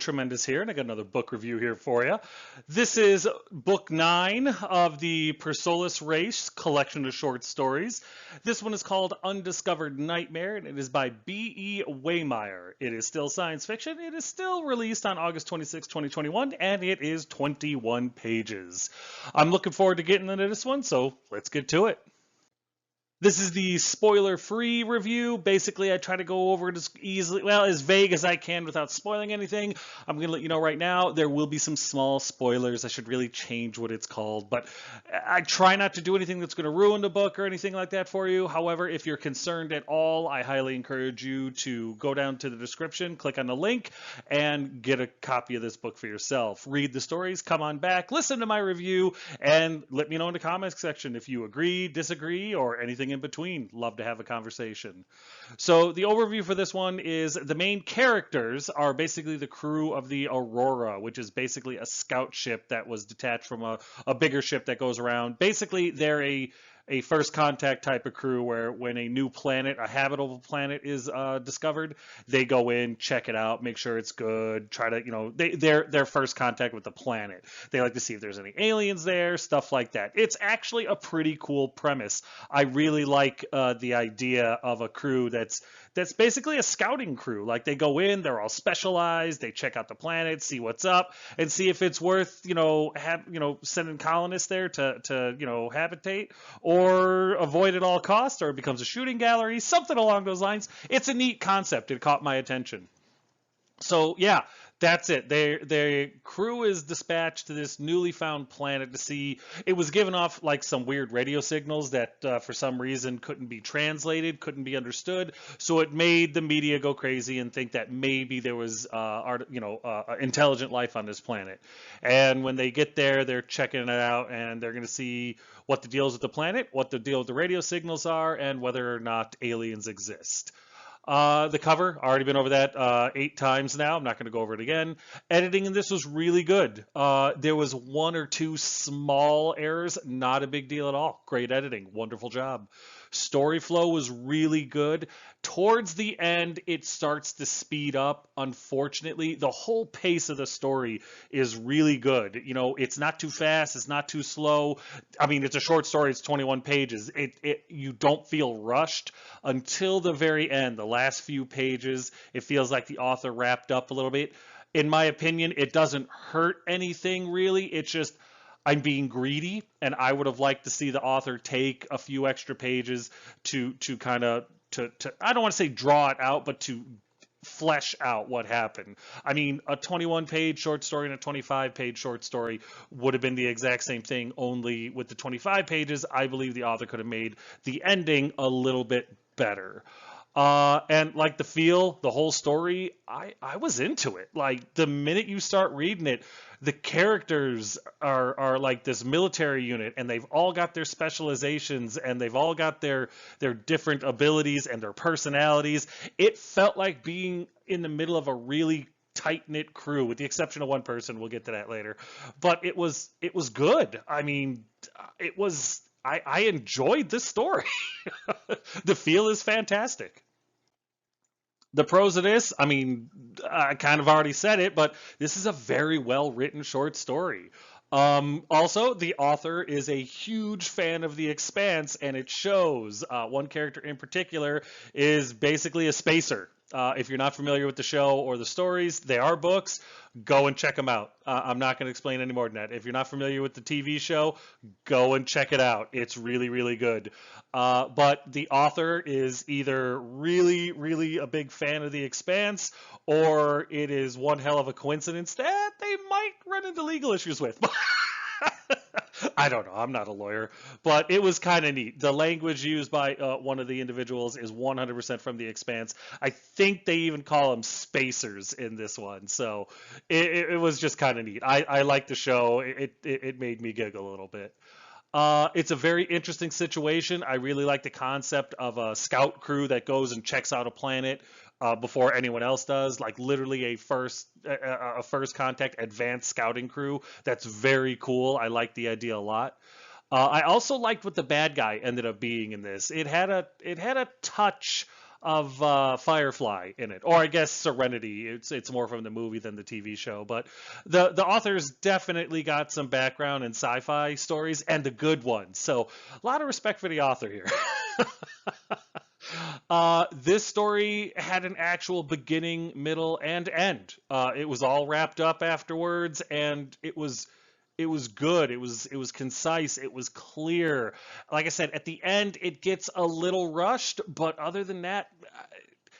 Tremendous here, and I got another book review here for you. This is book 9 of the Persolus Race collection of short stories. This one is called Undiscovered Nightmare, and it is by B.E. Waymire. It is still science fiction. It is still released on August 26, 2021, and it is 21 pages. I'm looking forward to getting into this one, so let's get to it. This is the spoiler-free review. Basically, I try to go over it as easily, well, as vague as I can without spoiling anything. I'm going to let you know right now, there will be some small spoilers. I should really change what it's called, but I try not to do anything that's going to ruin the book or anything like that for you. However, if you're concerned at all, I highly encourage you to go down to the description, click on the link, and get a copy of this book for yourself. Read the stories, come on back, listen to my review, and let me know in the comments section if you agree, disagree, or anything in between. Love to have a conversation. So the overview for this one is the main characters are basically the crew of the Aurora, which is basically a scout ship that was detached from a bigger ship that goes around. Basically, they're a first contact type of crew where when a new planet, a habitable planet is discovered, they go in, check it out, make sure it's good, try to, they're first contact with the planet. They like to see if there's any aliens there, stuff like that. It's actually a pretty cool premise. I really like the idea of a crew that's basically a scouting crew. Like they go in, they're all specialized, they check out the planet, see what's up, and see if it's worth, sending colonists there to habitate, or avoid at all costs, or it becomes a shooting gallery, something along those lines. It's a neat concept. It caught my attention. So yeah, that's it. Their crew is dispatched to this newly found planet to see. It was given off like some weird radio signals that for some reason couldn't be translated, couldn't be understood. So it made the media go crazy and think that maybe there was intelligent life on this planet. And when they get there, they're checking it out and they're going to see what the deal is with the planet, what the deal with the radio signals are, and whether or not aliens exist. The cover, already been over that 8 times now. I'm not going to go over it again. Editing in this was really good. There was 1 or 2 small errors, not a big deal at all. Great editing, wonderful job. Story flow was really good. Towards the end, it starts to speed up. Unfortunately, the whole pace of the story is really good. It's not too fast. It's not too slow. I mean, it's a short story. It's 21 pages. You don't feel rushed until the very end. The last few pages, it feels like the author wrapped up a little bit. In my opinion, it doesn't hurt anything really. It's just I'm being greedy, and I would have liked to see the author take a few extra pages to kind of I don't want to say draw it out, but to flesh out what happened. I mean, a 21-page short story and a 25-page short story would have been the exact same thing, only with the 25 pages, I believe the author could have made the ending a little bit better. And like the whole story, I was into it. Like the minute you start reading it, the characters are like this military unit, and they've all got their specializations, and they've all got their different abilities and their personalities. It felt like being in the middle of a really tight-knit crew, with the exception of one person. We'll get to that later. But it was good. I mean, I enjoyed this story. The feel is fantastic. The pros of this, I mean, I kind of already said it, but this is a very well-written short story. Also, the author is a huge fan of The Expanse, and it shows. One character in particular is basically a spacer. If you're not familiar with the show or the stories, they are books. Go and check them out. I'm not going to explain any more than that. If you're not familiar with the TV show, go and check it out. It's really, really good. But the author is either really, really a big fan of The Expanse, or it is one hell of a coincidence that they might run into legal issues with. I don't know. I'm not a lawyer, but it was kind of neat. The language used by one of the individuals is 100% from The Expanse. I think they even call them spacers in this one. So it was just kind of neat. I like the show. It made me giggle a little bit. It's a very interesting situation. I really like the concept of a scout crew that goes and checks out a planet before anyone else does, like literally a first contact advanced scouting crew. That's very cool. I like the idea a lot. I also liked what the bad guy ended up being in this. It had a touch Firefly in it, or I guess Serenity. It's more from the movie than the TV show, but the author's definitely got some background in sci-fi stories and the good ones. So a lot of respect for the author here. This story had an actual beginning, middle, and end. It was all wrapped up afterwards, and it was good. It was concise. It was clear. Like I said, at the end, it gets a little rushed, but other than that,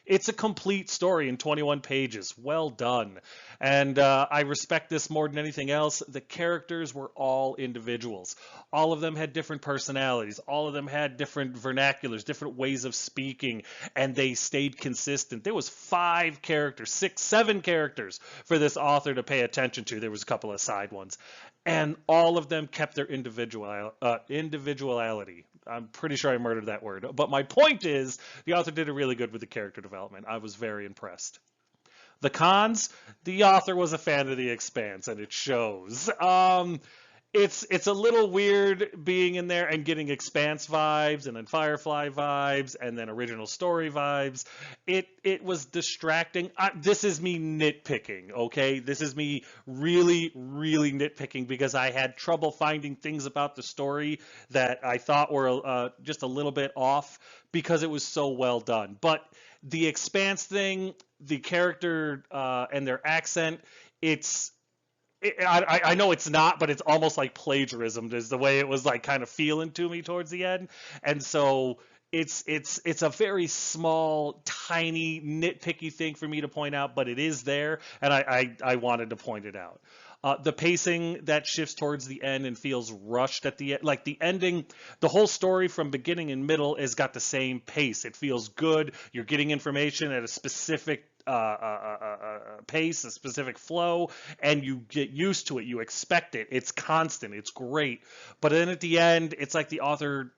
it's a complete story in 21 pages. Well done. And I respect this more than anything else. The characters were all individuals. All of them had different personalities. All of them had different vernaculars, different ways of speaking, and they stayed consistent. There was 5 characters, 6, 7 characters for this author to pay attention to. There was a couple of side ones. And all of them kept their individuality. I'm pretty sure I murdered that word. But my point is, the author did a really good with the character development. I was very impressed. The cons, the author was a fan of The Expanse, and it shows. It's a little weird being in there and getting Expanse vibes, and then Firefly vibes, and then original story vibes. It was distracting. This is me nitpicking, okay? This is me really, really nitpicking because I had trouble finding things about the story that I thought were just a little bit off because it was so well done. But the Expanse thing, the character and their accent, I know it's not, but it's almost like plagiarism is the way it was like kind of feeling to me towards the end. And so it's a very small, tiny, nitpicky thing for me to point out, but it is there, and I wanted to point it out. The pacing that shifts towards the end and feels rushed at the end, like the ending, the whole story from beginning and middle has got the same pace. It feels good. You're getting information at a specific pace, a specific flow, and you get used to it. You expect it. It's constant. It's great. But then at the end, it's like the author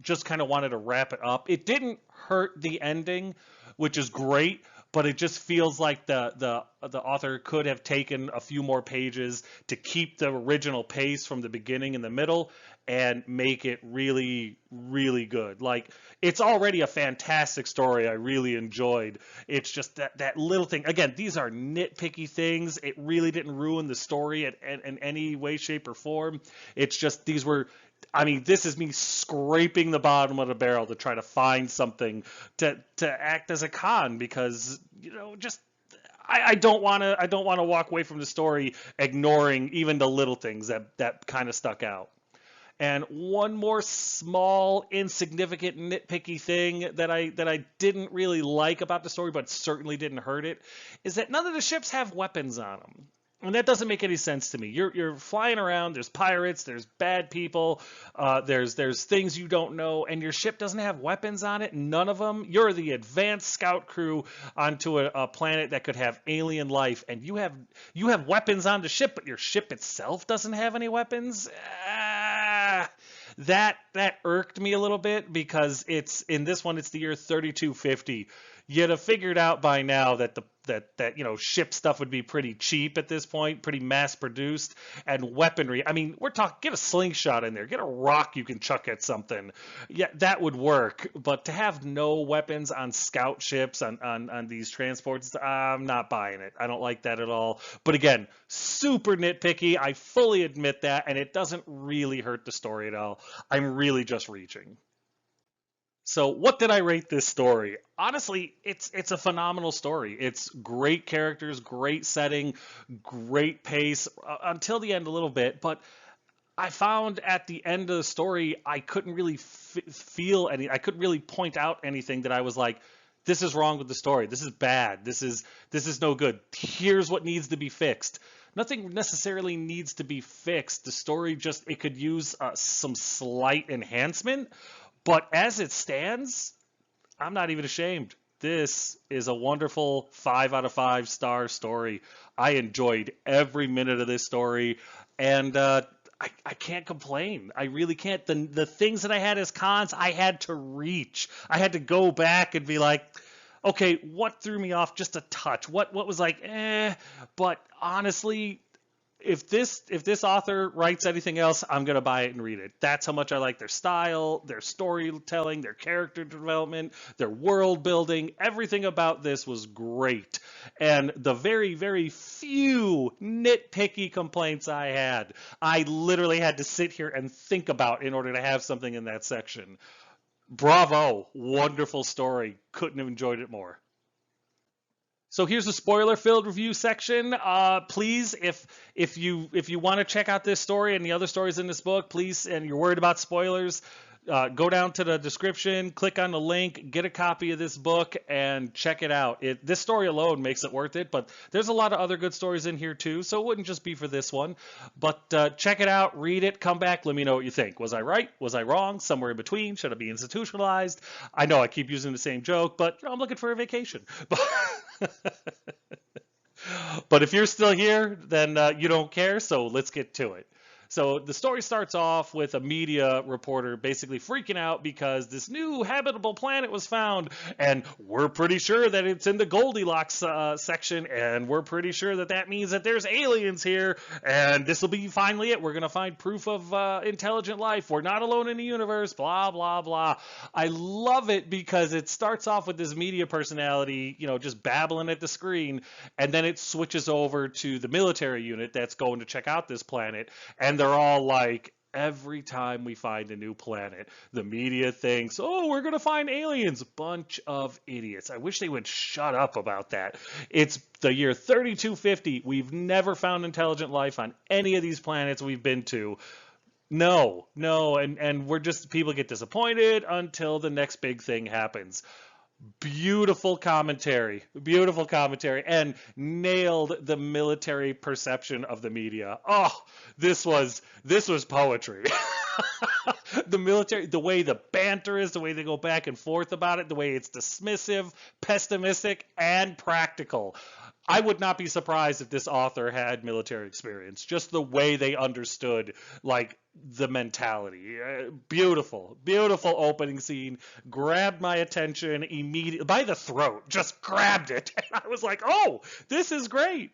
just kind of wanted to wrap it up. It didn't hurt the ending, which is great, but it just feels like the author could have taken a few more pages to keep the original pace from the beginning and the middle and make it really, really good. Like, it's already a fantastic story. I really enjoyed. It's just that little thing. Again, these are nitpicky things. It really didn't ruin the story in any way, shape, or form. It's just this is me scraping the bottom of the barrel to try to find something to act as a con because, I don't want to walk away from the story ignoring even the little things that kind of stuck out. And one more small, insignificant, nitpicky thing that I didn't really like about the story, but certainly didn't hurt it, is that none of the ships have weapons on them. And that doesn't make any sense to me. You're flying around, there's pirates, there's bad people, there's things you don't know, and your ship doesn't have weapons on it, none of them. You're the advanced scout crew onto a planet that could have alien life, and you have weapons on the ship, but your ship itself doesn't have any weapons? That irked me a little bit because in this one it's the year 3250. You'd have figured out by now that ship stuff would be pretty cheap at this point, pretty mass produced, and weaponry. I mean, we're talking, get a slingshot in there, get a rock you can chuck at something. Yeah, that would work. But to have no weapons on scout ships on these transports, I'm not buying it. I don't like that at all. But again, super nitpicky. I fully admit that, and it doesn't really hurt the story at all. I'm really just reaching. So what did I rate this story? Honestly, it's a phenomenal story. It's great characters, great setting, great pace until the end a little bit, but I found at the end of the story I couldn't really feel any. I couldn't really point out anything that I was like, this is wrong with the story. This is bad. This is no good. Here's what needs to be fixed. Nothing necessarily needs to be fixed. The story it could use some slight enhancement. But as it stands, I'm not even ashamed. This is a wonderful 5 out of 5 star story. I enjoyed every minute of this story, and I can't complain. I really can't. The things that I had as cons, I had to reach. I had to go back and be like, okay, what threw me off just a touch? What was like, eh? But honestly, if this author writes anything else, I'm gonna buy it and read it. That's how much I like their style, their storytelling, their character development, their world building. Everything about this was great. And the very, very few nitpicky complaints I had, I literally had to sit here and think about in order to have something in that section. Bravo, wonderful story. Couldn't have enjoyed it more. So here's a spoiler-filled review section. Please, if you want to check out this story and the other stories in this book, please, and you're worried about spoilers, go down to the description, click on the link, get a copy of this book, and check it out. This story alone makes it worth it, but there's a lot of other good stories in here too, so it wouldn't just be for this one. But check it out, read it, come back, let me know what you think. Was I right? Was I wrong? Somewhere in between? Should I be institutionalized? I know I keep using the same joke, but I'm looking for a vacation. But if you're still here, then you don't care, so let's get to it. So the story starts off with a media reporter basically freaking out because this new habitable planet was found, and we're pretty sure that it's in the Goldilocks section, and we're pretty sure that that means that there's aliens here, and this will be finally it. We're going to find proof of intelligent life. We're not alone in the universe, blah, blah, blah. I love it because it starts off with this media personality, you know, just babbling at the screen, and then it switches over to the military unit that's going to check out this planet, and they're all like, every time we find a new planet, the media thinks, oh, we're going to find aliens. Bunch of idiots. I wish they would shut up about that. It's the year 3250. We've never found intelligent life on any of these planets we've been to. No, no, and we're just, people get disappointed until the next big thing happens. Beautiful commentary, and nailed the military perception of the media. Oh, this was poetry. The military, the way the banter is, the way they go back and forth about it, the way it's dismissive, pessimistic, and practical. I would not be surprised if this author had military experience. Just the way they understood, like, the mentality. Beautiful, beautiful opening scene. Grabbed my attention immediately by the throat. Just grabbed it, and I was like, "Oh, this is great."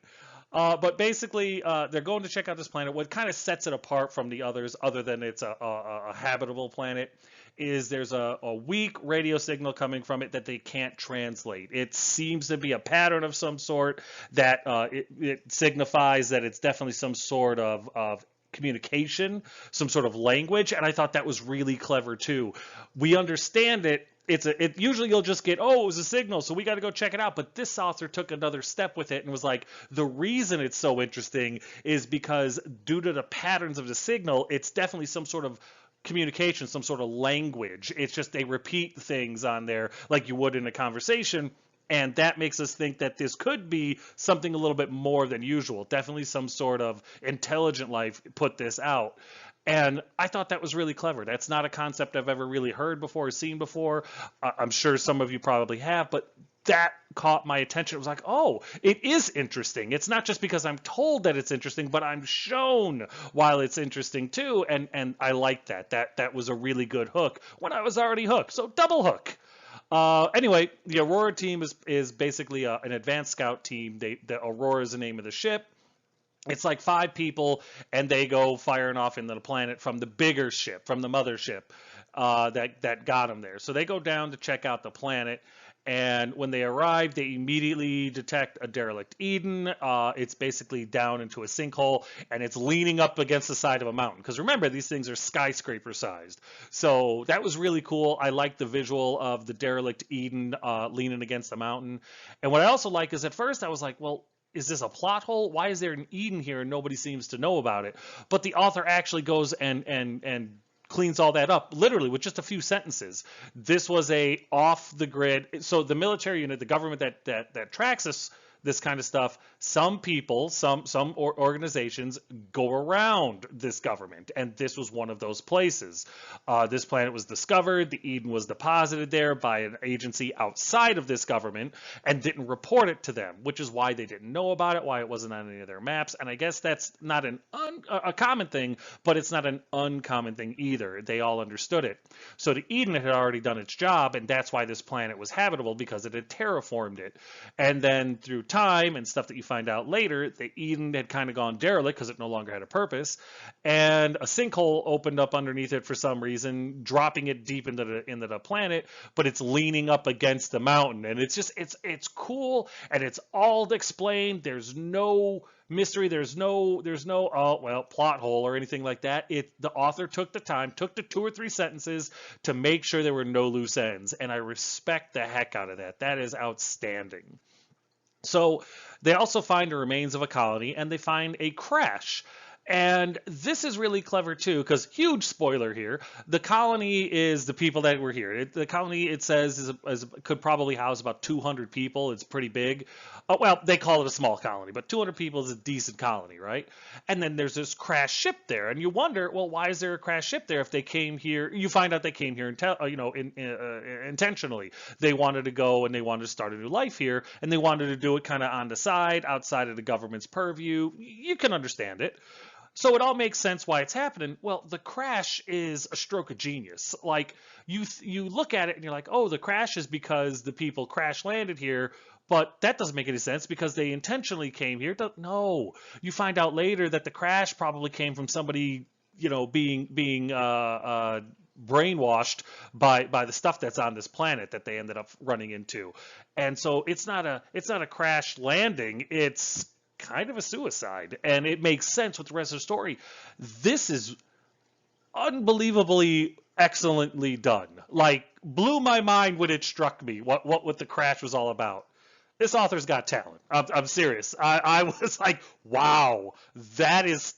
But basically, they're going to check out this planet. What kind of sets it apart from the others, other than it's a habitable planet, is there's a weak radio signal coming from it that they can't translate. It seems to be a pattern of some sort that it signifies that it's definitely some sort of communication, some sort of language, and I thought that was really clever too. We understand it. Usually you'll just get, oh, it was a signal, so we got to go check it out. But this author took another step with it and was like, the reason it's so interesting is because due to the patterns of the signal, it's definitely some sort of communication, some sort of language. It's just they repeat things on there like you would in a conversation. And that makes us think that this could be something a little bit more than usual. Definitely some sort of intelligent life put this out. And I thought that was really clever. That's not a concept I've ever really heard before or seen before. I'm sure some of you probably have, but that caught my attention. It was like, oh, it is interesting. It's not just because I'm told that it's interesting, but I'm shown while it's interesting too. And I liked that. That was a really good hook when I was already hooked. So double hook. Anyway, the Aurora team is basically an advanced scout team. The Aurora is the name of the ship. It's like 5 people, and they go firing off into the planet from the bigger ship, from the mothership that got them there. So they go down to check out the planet, and when they arrive, they immediately detect a derelict Eden. It's basically down into a sinkhole, and it's leaning up against the side of a mountain. Because remember, these things are skyscraper-sized. So that was really cool. I like the visual of the derelict Eden leaning against the mountain. And what I also like is at first I was like, well, is this a plot hole? Why is there an Eden here and nobody seems to know about it? But the author actually goes and cleans all that up literally with just a few sentences. This was a off the grid. So the military unit, the government that tracks this kind of stuff, some people, some organizations go around this government, and this was one of those places. This planet was discovered, the Eden was deposited there by an agency outside of this government and didn't report it to them, which is why they didn't know about it, why it wasn't on any of their maps. And I guess that's not a common thing, but it's not an uncommon thing either. They all understood it. So the Eden had already done its job, and that's why this planet was habitable, because it had terraformed it. And then through time and stuff that you find out later, the Eden had kind of gone derelict because it no longer had a purpose, and a sinkhole opened up underneath it for some reason, dropping it deep into the planet, but it's leaning up against the mountain, and it's cool, and it's all explained. There's no mystery. There's no oh well plot hole or anything like that. The author took the time, took the 2 or 3 sentences to make sure there were no loose ends, and I respect the heck out of that. That is outstanding. So they also find the remains of a colony, and they find a crash. And this is really clever too, because huge spoiler here, the colony is the people that were here. The colony, it says, could probably house about 200 people. It's pretty big. Well, they call it a small colony, but 200 people is a decent colony, right? And then there's this crash ship there, and you wonder, well, why is there a crash ship there if they came here? You find out they came here intentionally. They wanted to go and they wanted to start a new life here, and they wanted to do it kind of on the side, outside of the government's purview. You can understand it. So it all makes sense why it's happening. Well, the crash is a stroke of genius. Like, you look at it and you're like, oh, the crash is because the people crash landed here, but that doesn't make any sense because they intentionally came here. No, you find out later that the crash probably came from somebody, being brainwashed by the stuff that's on this planet that they ended up running into. And so it's not a crash landing. It's kind of a suicide, and it makes sense with the rest of the story. This is unbelievably excellently done. Like, blew my mind when it struck me what the crash was all about. This author's got talent. I'm serious. I was like, wow, that is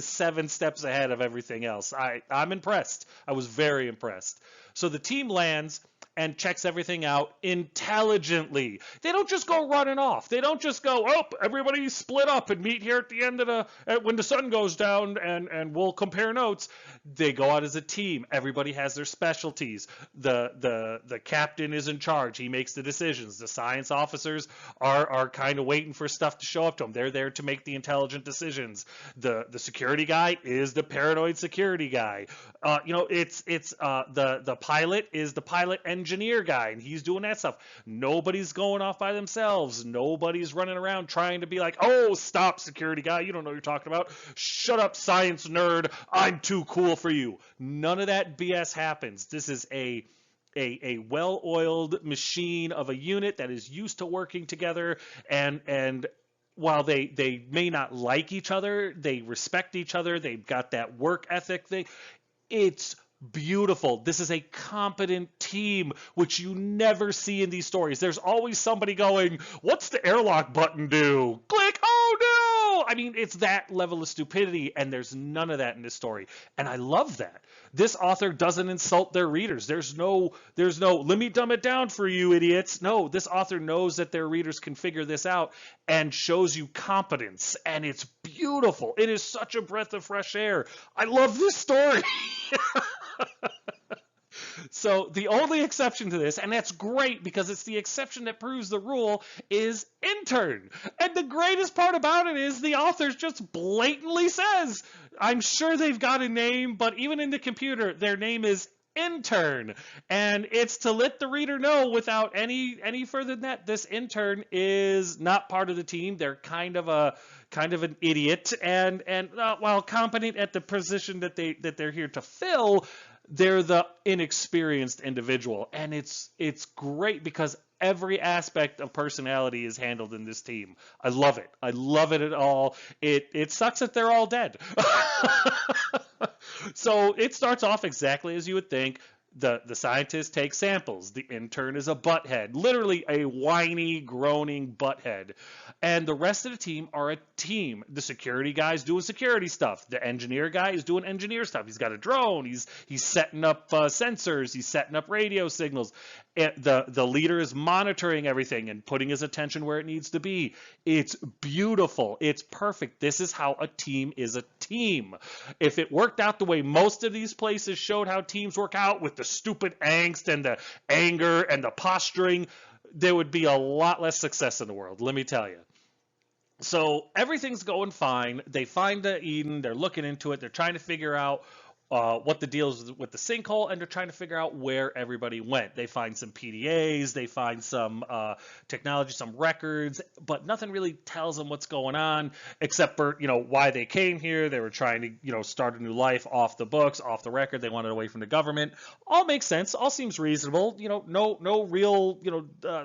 7 steps ahead of everything else. I'm impressed. I was very impressed. So the team lands and checks everything out intelligently. They don't just go running off. They don't just go, oh, everybody split up and meet here at the end of when the sun goes down and we'll compare notes. They go out as a team. Everybody has their specialties. The captain is in charge. He makes the decisions. The science officers are kind of waiting for stuff to show up to them. They're there to make the intelligent decisions. The security guy is the paranoid security guy. The pilot is the pilot engineer guy, and he's doing that stuff. Nobody's going off by themselves. Nobody's running around trying to be like, oh, stop, security guy, you don't know what you're talking about. Shut up, science nerd, I'm too cool for you. None of that BS happens. This is a well-oiled machine of a unit that is used to working together, and while they may not like each other, they respect each other. They've got that work ethic thing. It's beautiful. This is a competent team, which you never see in these stories. There's always somebody going, what's the airlock button do? Click, oh no! I mean, it's that level of stupidity, and there's none of that in this story. And I love that. This author doesn't insult their readers. There's no, let me dumb it down for you idiots. No, this author knows that their readers can figure this out and shows you competence. And it's beautiful. It is such a breath of fresh air. I love this story. So the only exception to this, and that's great because it's the exception that proves the rule, is intern. And the greatest part about it is the author just blatantly says, I'm sure they've got a name, but even in the computer, their name is intern. And it's to let the reader know without any further than that, this intern is not part of the team. They're kind of an idiot, and while competent at the position that they're here to fill, they're the inexperienced individual. And it's great because every aspect of personality is handled in this team. I love it. I love it at all. It sucks that they're all dead. So it starts off exactly as you would think. The scientist takes samples. The intern is a butthead, literally a whiny, groaning butthead. And the rest of the team are a team. The security guy's doing security stuff. The engineer guy is doing engineer stuff. He's got a drone. He's setting up sensors. He's setting up radio signals. The leader is monitoring everything and putting his attention where it needs to be. It's beautiful. It's perfect. This is how a team is a team. If it worked out the way most of these places showed how teams work out, with the stupid angst and the anger and the posturing, there would be a lot less success in the world, let me tell you. So everything's going fine. They find the Eden. They're looking into it. They're trying to figure out what the deal is with the sinkhole, and they're trying to figure out where everybody went. They find some PDAs, they find some technology, some records, but nothing really tells them what's going on, except for, why they came here. They were trying to, start a new life off the books, off the record. They wanted away from the government. All makes sense. All seems reasonable. No real,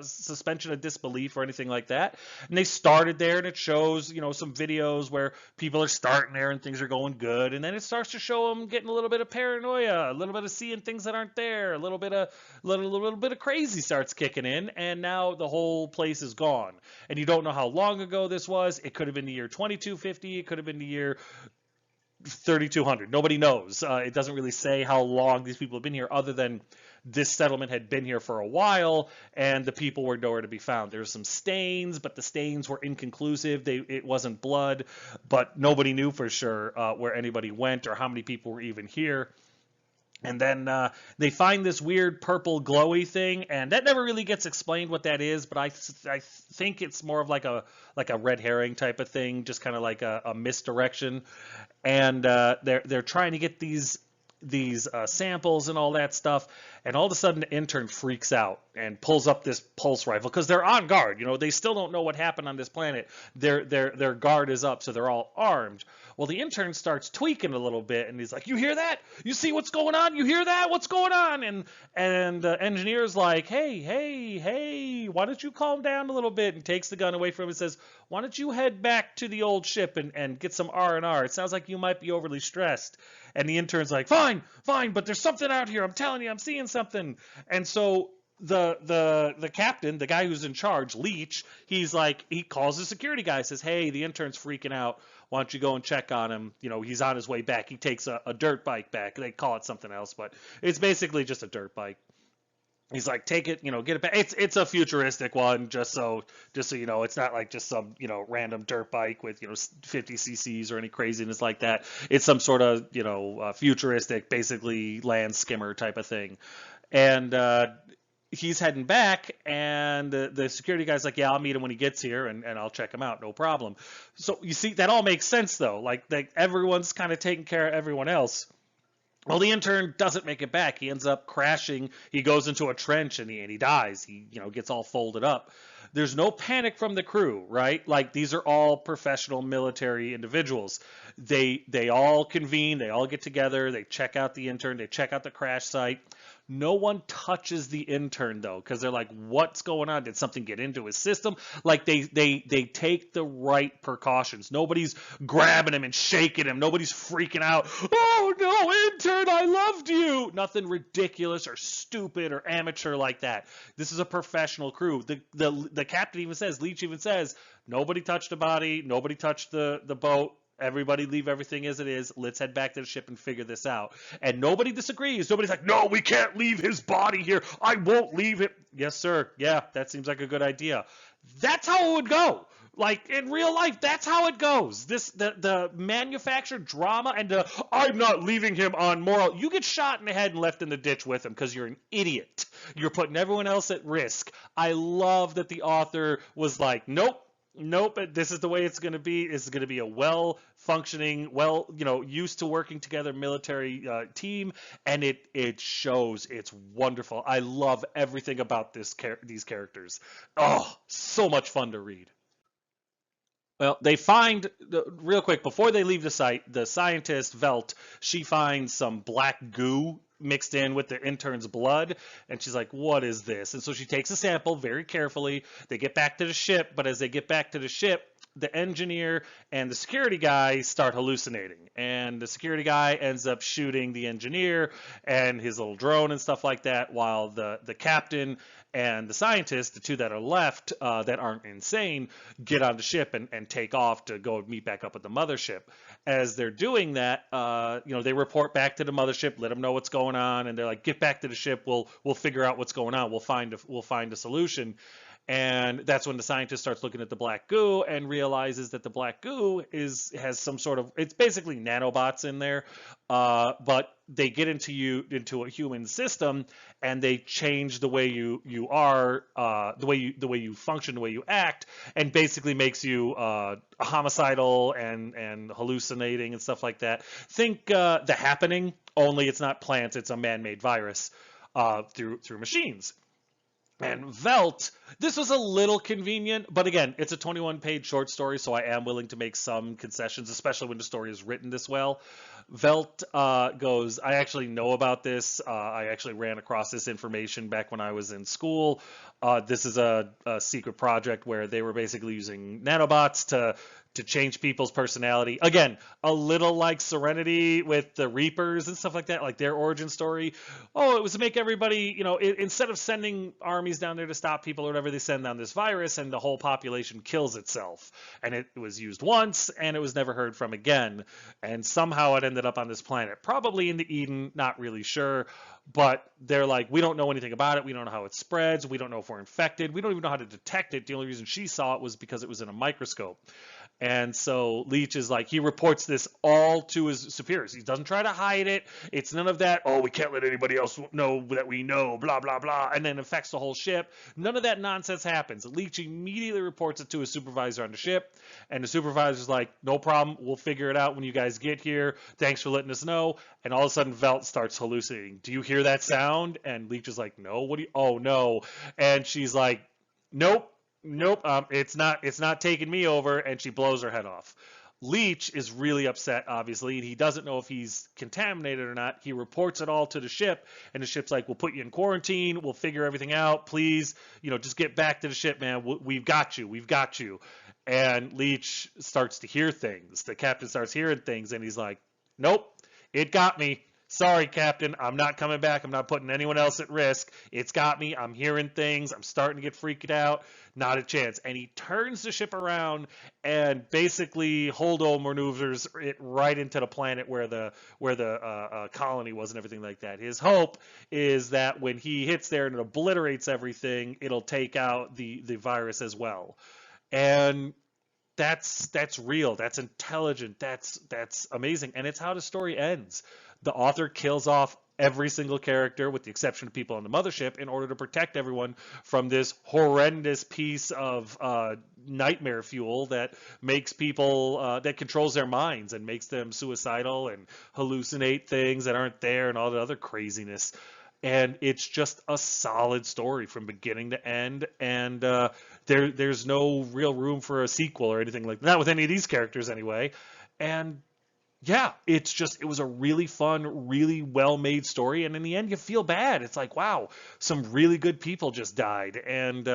suspension of disbelief or anything like that. And they started there, and it shows, some videos where people are starting there and things are going good, and then it starts to show them getting a little bit of paranoia, a little bit of seeing things that aren't there, a little bit of crazy starts kicking in, and now the whole place is gone. And you don't know how long ago this was. It could have been the year 2250. It could have been the year 3200. Nobody knows. It doesn't really say how long these people have been here, other than this settlement had been here for a while, and the people were nowhere to be found. There's some stains, but the stains were inconclusive. It wasn't blood, but nobody knew for sure where anybody went or how many people were even here. And then they find this weird purple glowy thing, and that never really gets explained what that is, but I think it's more of like a red herring type of thing, just kind of like a misdirection. And they're trying to get these samples and all that stuff, and all of a sudden the intern freaks out and pulls up this pulse rifle because they're on guard. They still don't know what happened on this planet. Their guard is up, so they're all armed. Well, the intern starts tweaking a little bit, and he's like, "You hear that? You see what's going on? You hear that? What's going on?" And the engineer's like, "Hey, why don't you calm down a little bit?" And takes the gun away from him and says, "Why don't you head back to the old ship and get some R&R? It sounds like you might be overly stressed." And the intern's like, fine, but there's something out here. I'm telling you, I'm seeing something. And so the captain, the guy who's in charge, Leach, he's like, he calls the security guy, says, "Hey, the intern's freaking out. Why don't you go and check on him? He's on his way back." He takes a dirt bike back. They call it something else, but it's basically just a dirt bike. He's like, "Take it, get it back." It's a futuristic one, just so you know, it's not like just some, random dirt bike with, 50 cc's or any craziness like that. It's some sort of, futuristic, basically land skimmer type of thing. And he's heading back, and the security guy's like, "Yeah, I'll meet him when he gets here, and I'll check him out, no problem." So you see, that all makes sense though. Like everyone's kind of taking care of everyone else. Well, the intern doesn't make it back. He ends up crashing. He goes into a trench and he dies. He, gets all folded up. There's no panic from the crew, right? Like, these are all professional military individuals. They all convene. They all get together. They check out the intern. They check out the crash site. No one touches the intern though, because they're like, "What's going on? Did something get into his system?" Like they take the right precautions. Nobody's grabbing him and shaking him. Nobody's freaking out. "Oh no, intern, I loved you." Nothing ridiculous or stupid or amateur like that. This is a professional crew. The captain even says, Leach even says, "Nobody touched the body. Nobody touched the boat. Everybody leave everything as it is. Let's head back to the ship and figure this out." And nobody disagrees. Nobody's like, "No, we can't leave his body here. I won't leave it." "Yes, sir. Yeah, that seems like a good idea." That's how it would go. Like, in real life, that's how it goes. The manufactured drama and "I'm not leaving him on moral." You get shot in the head and left in the ditch with him because you're an idiot. You're putting everyone else at risk. I love that the author was like, "Nope. This is the way it's going to be. It's going to be a well-functioning, used to working together military team," and it shows. It's wonderful. I love everything about these characters. Oh, so much fun to read. Well, they find, real quick, before they leave the site, the scientist, Velt, she finds some black goo mixed in with the intern's blood, and she's like, "What is this?" And so she takes a sample very carefully. They get back to the ship, but as they get back to the ship, the engineer and the security guy start hallucinating, and the security guy ends up shooting the engineer and his little drone and stuff like that, while the captain and the scientist, the two that are left that aren't insane, get on the ship and take off to go meet back up at the mothership. As they're doing that, they report back to the mothership, let them know what's going on, and they're like, "Get back to the ship. We'll figure out what's going on. We'll find a solution." And that's when the scientist starts looking at the black goo and realizes that the black goo has some sort of, it's basically nanobots in there, but they get into a human system, and they change the way you are, the way you function, the way you act, and basically makes you homicidal and hallucinating and stuff like that. Think The Happening, only it's not plants; it's a man-made virus through machines. And Velt, this was a little convenient, but again, it's a 21-page short story, so I am willing to make some concessions, especially when the story is written this well. Velt goes, I actually know about this. I actually ran across this information back when I was in school. This is a secret project where they were basically using nanobots to change people's personality. Again, a little like Serenity with the Reapers and stuff like that, like their origin story. Oh, it was to make everybody, instead of sending armies down there to stop people or whatever, they send down this virus and the whole population kills itself. And it was used once and it was never heard from again. And somehow it ended up on this planet, probably in the Eden, not really sure. But they're like, we don't know anything about it. We don't know how it spreads. We don't know if we're infected. We don't even know how to detect it. The only reason she saw it was because it was in a microscope. And so Leach is like, he reports this all to his superiors. He doesn't try to hide it. It's none of that, oh, we can't let anybody else know that we know, blah, blah, blah, and then affects the whole ship. None of that nonsense happens. Leach immediately reports it to his supervisor on the ship, and the supervisor's like, no problem, we'll figure it out when you guys get here. Thanks for letting us know. And all of a sudden, Velt starts hallucinating. Do you hear that sound? And Leach is like, no, what do you, oh, no. And she's like, nope. It's not taking me over, and she blows her head off. Leach is really upset, obviously, and he doesn't know if he's contaminated or not. He reports it all to the ship, and the ship's like, we'll put you in quarantine, we'll figure everything out, please, just get back to the ship, man. We've got you. And Leach starts to hear things. The captain starts hearing things, and he's like, nope, it got me. Sorry, Captain, I'm not coming back. I'm not putting anyone else at risk. It's got me. I'm hearing things. I'm starting to get freaked out. Not a chance. And he turns the ship around and basically Holdo maneuvers it right into the planet where the colony was and everything like that. His hope is that when he hits there and it obliterates everything, it'll take out the virus as well. And that's real. That's intelligent. That's amazing. And it's how the story ends. The author kills off every single character with the exception of people on the mothership in order to protect everyone from this horrendous piece of nightmare fuel that makes people, that controls their minds and makes them suicidal and hallucinate things that aren't there and all the other craziness. And it's just a solid story from beginning to end. And there's no real room for a sequel or anything like that, not with any of these characters anyway. And yeah, it was a really fun, really well-made story, and in the end, you feel bad. It's like, wow, some really good people just died, and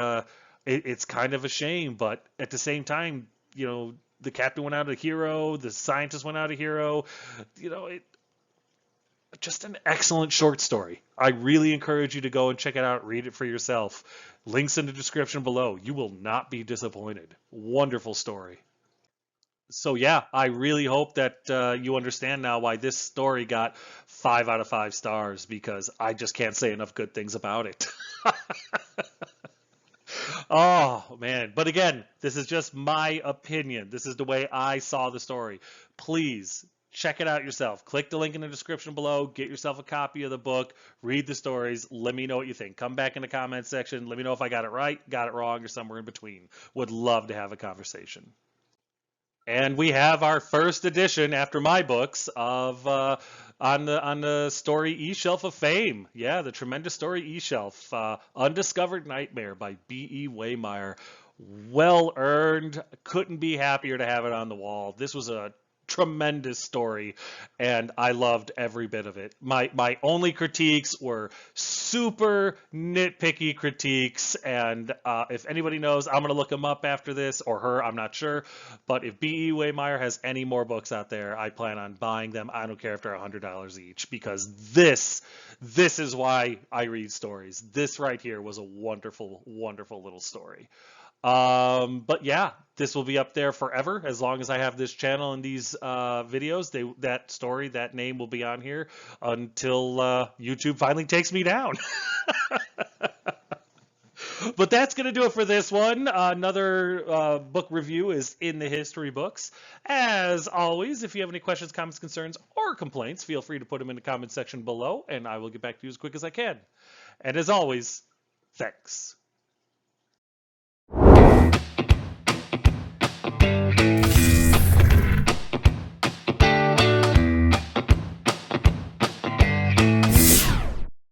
it's kind of a shame, but at the same time, the captain went out a hero, the scientist went out a hero, just an excellent short story. I really encourage you to go and check it out, read it for yourself. Links in the description below. You will not be disappointed. Wonderful story. So yeah, I really hope that you understand now why this story got 5 out of 5 stars, because I just can't say enough good things about it. Oh man, but again, this is just my opinion. This is the way I saw the story. Please check it out yourself. Click the link in the description below, get yourself a copy of the book, read the stories, let me know what you think. Come back in the comment section, let me know if I got it right, got it wrong, or somewhere in between. Would love to have a conversation. And we have our first edition after my books of on the story eShelf of Fame. Yeah, the tremendous story eShelf, Undiscovered Nightmare by B.E. Waymire. Well earned. Couldn't be happier to have it on the wall. This was a tremendous story, and I loved every bit of it. My only critiques were super nitpicky critiques, and if anybody knows, I'm gonna look him up after this, or her, I'm not sure. But if B.E. Waymire has any more books out there, I plan on buying them. I don't care if they're $100 each, because this is why I read stories. This right here was a wonderful, wonderful little story. But yeah, this will be up there forever as long as I have this channel and these videos. That name will be on here until YouTube finally takes me down. But that's going to do it for this one. Another book review is in the history books. As always, if you have any questions, comments, concerns, or complaints, feel free to put them in the comment section below, and I will get back to you as quick as I can. And as always, thanks.